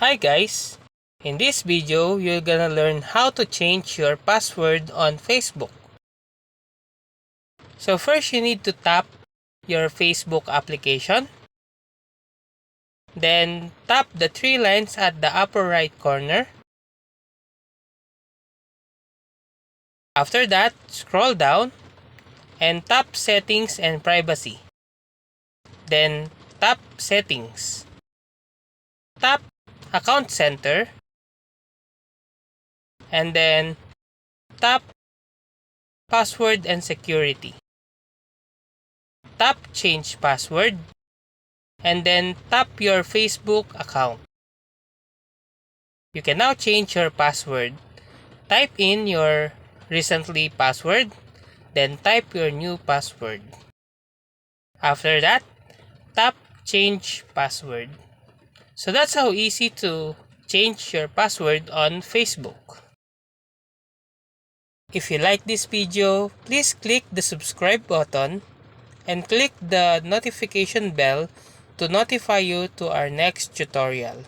Hi guys! In this video, you're gonna learn how to change your password on Facebook. So first you need to tap your Facebook application. Then tap the three lines at the upper right corner. After that, scroll down and tap Settings and Privacy. Then tap Settings. Tap Account Center. And then tap Password and Security. Tap Change Password. And then tap your Facebook account. You can now change your password. Type in your recently password, then type your new password. After that, tap Change Password. So that's how easy to change your password on Facebook. If you like this video, please click the subscribe button and click the notification bell to notify you to our next tutorial.